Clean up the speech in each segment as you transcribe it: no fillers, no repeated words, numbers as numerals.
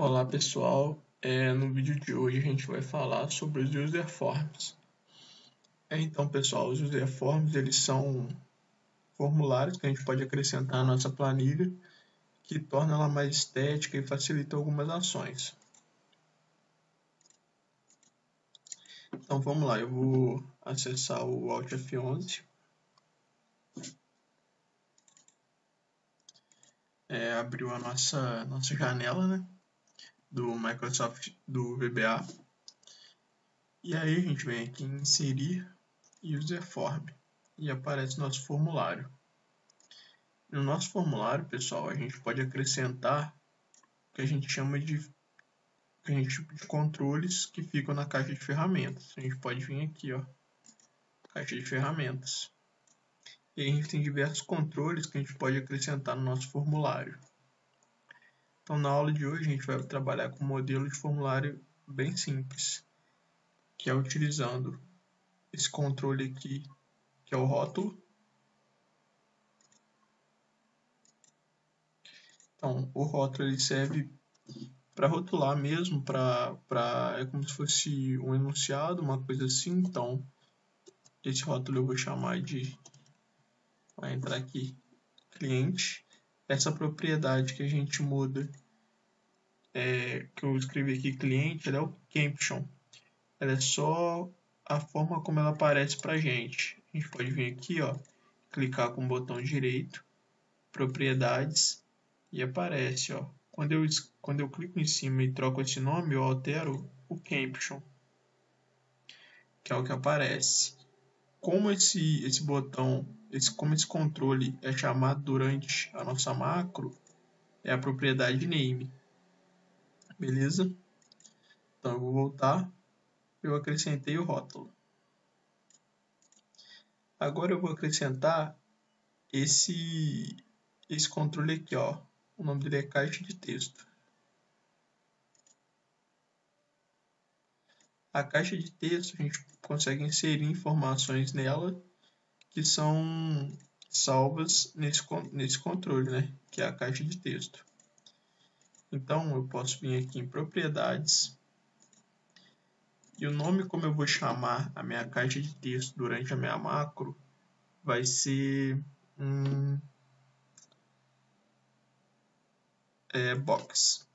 Olá pessoal, no vídeo de hoje a gente vai falar sobre os user forms. Então pessoal, os user forms eles são formulários que a gente pode acrescentar na nossa planilha que torna ela mais estética e facilita algumas ações. Então vamos lá, eu vou acessar o Alt F11. Abriu a nossa janela, né, do Microsoft, do VBA. E aí a gente vem aqui em inserir user form e aparece nosso formulário. No nosso formulário, pessoal, a gente pode acrescentar o que a gente chama de controles que ficam na caixa de ferramentas. A gente pode vir aqui, ó, caixa de ferramentas. E aí a gente tem diversos controles que a gente pode acrescentar no nosso formulário. Então, na aula de hoje, a gente vai trabalhar com um modelo de formulário bem simples, que é utilizando esse controle aqui, que é o rótulo. Então, o rótulo ele serve para rotular mesmo, é como se fosse um enunciado, uma coisa assim. Então, esse rótulo eu vou chamar de, vai entrar aqui, cliente. Essa propriedade que a gente muda, que eu escrevi aqui, cliente, ela é o caption. Ela é só a forma como ela aparece para a gente. A gente pode vir aqui, ó, clicar com o botão direito, propriedades, e aparece, ó. Quando eu clico em cima e troco esse nome, eu altero o caption, que é o que aparece. Como esse botão, como esse controle é chamado durante a nossa macro, é a propriedade name. Beleza? Então eu vou voltar, eu acrescentei o rótulo. Agora eu vou acrescentar esse controle aqui, ó. O nome dele é caixa de texto. A caixa de texto a gente consegue inserir informações nela que são salvas nesse controle, né? Que é a caixa de texto. Então eu posso vir aqui em propriedades e o nome como eu vou chamar a minha caixa de texto durante a minha macro vai ser box.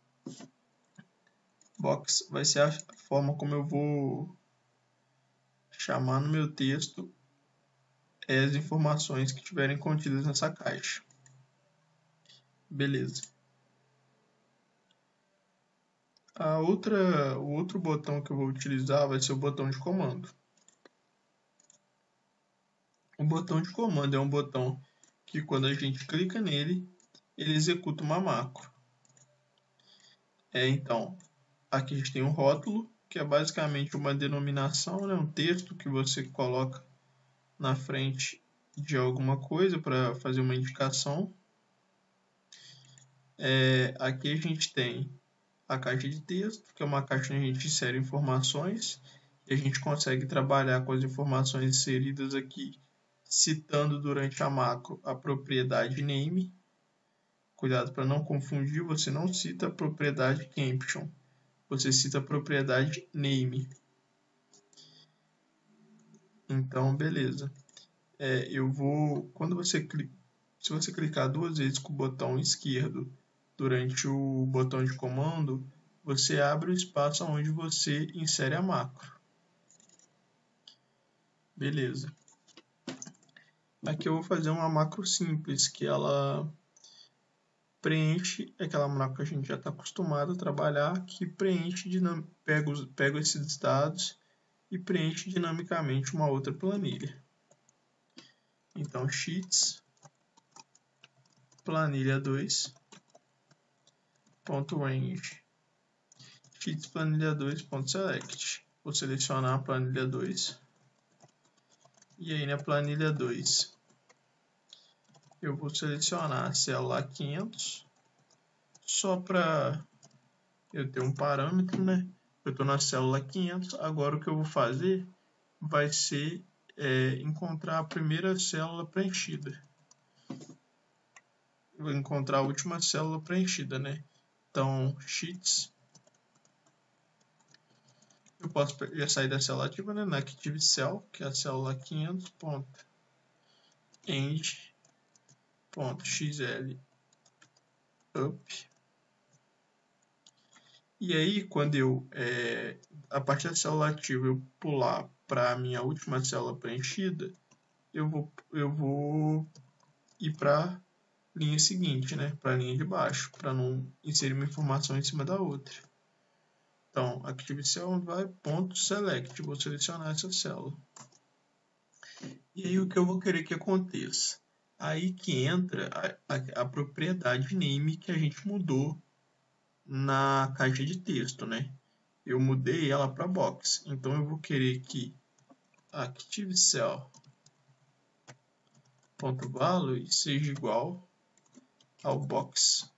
Box vai ser a forma como eu vou chamar no meu texto as informações que estiverem contidas nessa caixa. Beleza. O outro botão que eu vou utilizar vai ser o botão de comando. O botão de comando é um botão que quando a gente clica nele, ele executa uma macro. Então, aqui a gente tem um rótulo, que é basicamente uma denominação, né? Um texto que você coloca na frente de alguma coisa para fazer uma indicação. Aqui a gente tem a caixa de texto, que é uma caixa onde a gente insere informações, e a gente consegue trabalhar com as informações inseridas aqui, citando durante a macro a propriedade name. Cuidado para não confundir, você não cita a propriedade caption, você cita a propriedade name. Então, beleza. Se você clicar duas vezes com o botão esquerdo durante o botão de comando, você abre o espaço onde você insere a macro. Beleza. Aqui eu vou fazer uma macro simples, que ela preenche aquela macro que a gente já está acostumado a trabalhar, que preenche, pega esses dados e preenche dinamicamente uma outra planilha. Então, sheets, planilha 2, .range, sheets planilha 2.select. Vou selecionar a planilha 2. E aí na planilha 2, eu vou selecionar a célula 500, só para eu ter um parâmetro, né? Eu estou na célula 500, agora o que eu vou fazer vai ser encontrar a primeira célula preenchida. Vou encontrar a última célula preenchida, né? Então, sheets, eu posso já sair da célula ativa, né, na Active Cell, que é a célula 500.end.xl up. E aí, quando eu, a partir da célula ativa, eu pular para a minha última célula preenchida, eu vou ir para a linha seguinte, né? Para a linha de baixo, para não inserir uma informação em cima da outra. Então, Active Cell vai ponto select, vou selecionar essa célula. E aí, o que eu vou querer que aconteça? Aí que entra a propriedade name que a gente mudou na caixa de texto, né? Eu mudei ela para box. Então eu vou querer que ActiveCell.value seja igual ao box.value.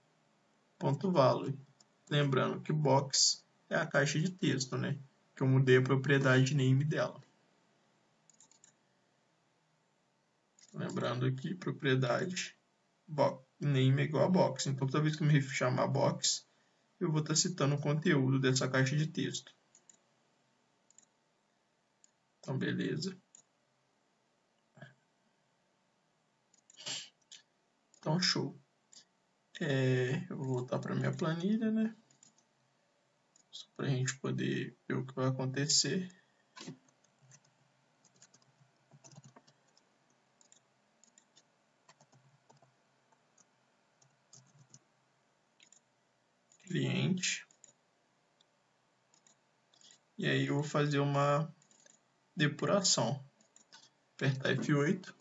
Lembrando que box é a caixa de texto, né? Que eu mudei a propriedade name dela. Lembrando aqui, propriedade name é igual a box. Então toda vez que eu me chamar box, eu vou estar citando o conteúdo dessa caixa de texto. Então, beleza. Então, show. Eu vou voltar para minha planilha, né? Só para a gente poder ver o que vai acontecer. Cliente. E aí eu vou fazer uma depuração. Apertar F8.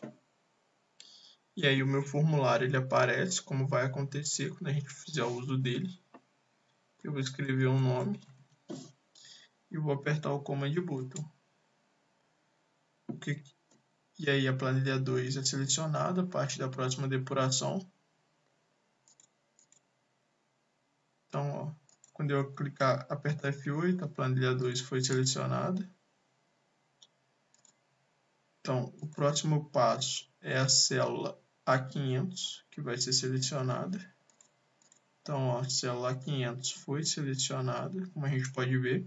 E aí o meu formulário ele aparece, como vai acontecer quando a gente fizer o uso dele. Eu vou escrever um nome. E vou apertar o Command Button. E aí a planilha 2 é selecionada, a parte da próxima depuração. Então, ó, quando eu apertar F8, a planilha 2 foi selecionada. Então, o próximo passo é a célula A500, que vai ser selecionada. Então, ó, a célula A500 foi selecionada, como a gente pode ver.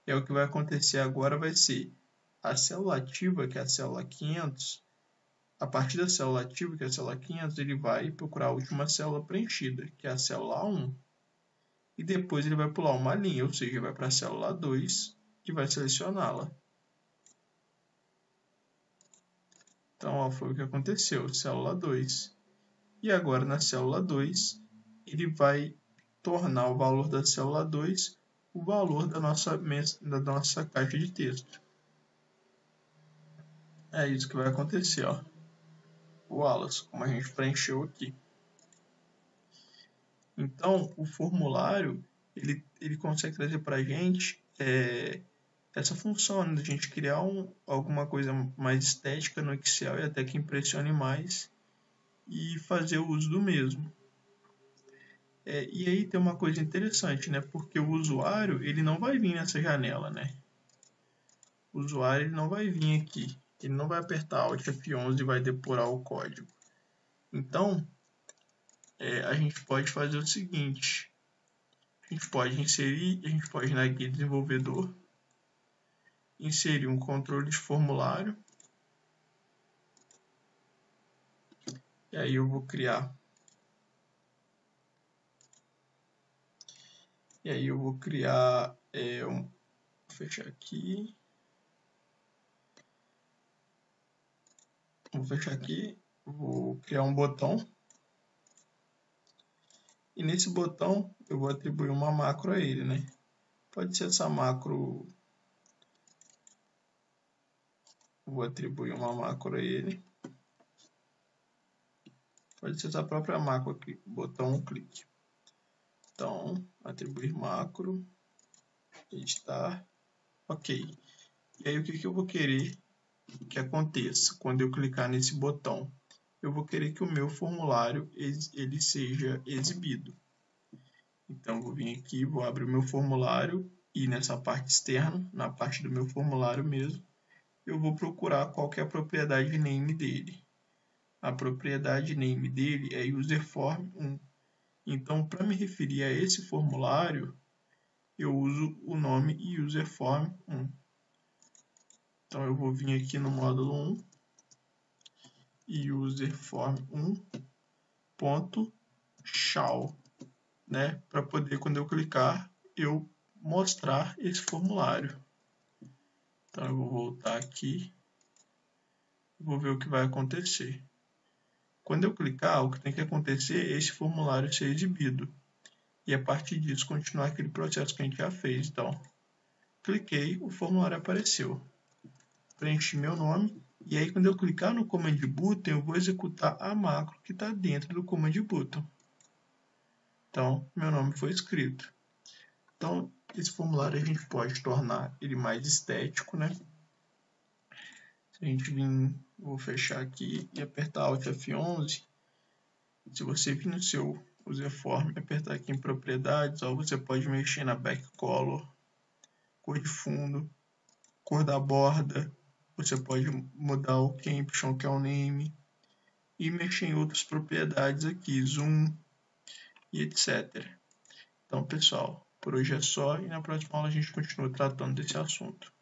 E o que vai acontecer agora vai ser a célula ativa, que é a célula 500. A partir da célula ativa, que é a célula 500, ele vai procurar a última célula preenchida, que é a célula A1. E depois ele vai pular uma linha, ou seja, vai para a célula 2 e vai selecioná-la. Então, ó, foi o que aconteceu, célula 2. E agora, na célula 2, ele vai tornar o valor da célula 2 o valor da nossa caixa de texto. É isso que vai acontecer, ó. O Wallace, como a gente preencheu aqui. Então, o formulário, ele consegue trazer para a gente essa função, né, de a gente criar alguma coisa mais estética no Excel e até que impressione mais e fazer o uso do mesmo. E aí tem uma coisa interessante, né? Porque o usuário ele não vai vir nessa janela, né? O usuário ele não vai vir aqui. Ele não vai apertar Alt F11 e vai depurar o código. Então, a gente pode fazer o seguinte. A gente pode ir na guia desenvolvedor, inserir um controle de formulário. E aí eu vou criar. Vou fechar aqui. Vou criar um botão. E nesse botão eu vou atribuir uma macro a ele, né? Pode ser essa macro. Vou atribuir uma macro a ele. Pode ser essa própria macro aqui, botão clique. Então, atribuir macro, editar, ok. E aí o que eu vou querer que aconteça quando eu clicar nesse botão? Eu vou querer que o meu formulário ele seja exibido. Então, vou vir aqui, vou abrir o meu formulário e nessa parte externa, na parte do meu formulário mesmo, eu vou procurar qual que é a propriedade name dele. A propriedade name dele é userform1. Então, para me referir a esse formulário, eu uso o nome userform1. Então eu vou vir aqui no módulo 1 e userform1.show, né, para poder, quando eu clicar, eu mostrar esse formulário. Então eu vou voltar aqui, vou ver o que vai acontecer. Quando eu clicar, o que tem que acontecer é esse formulário ser exibido. E a partir disso continuar aquele processo que a gente já fez. Então, cliquei, o formulário apareceu. Preenchi meu nome. E aí, quando eu clicar no Command Button, eu vou executar a macro que está dentro do Command Button. Então, meu nome foi escrito. Então, esse formulário a gente pode tornar ele mais estético, né? Se a gente vir, vou fechar aqui e apertar Alt F11. Se você vir no seu userform e apertar aqui em propriedades, ó, você pode mexer na backcolor, cor de fundo, cor da borda. Você pode mudar o caption, que é o name, e mexer em outras propriedades aqui, zoom e etc. Então, pessoal, por hoje é só e na próxima aula a gente continua tratando desse assunto.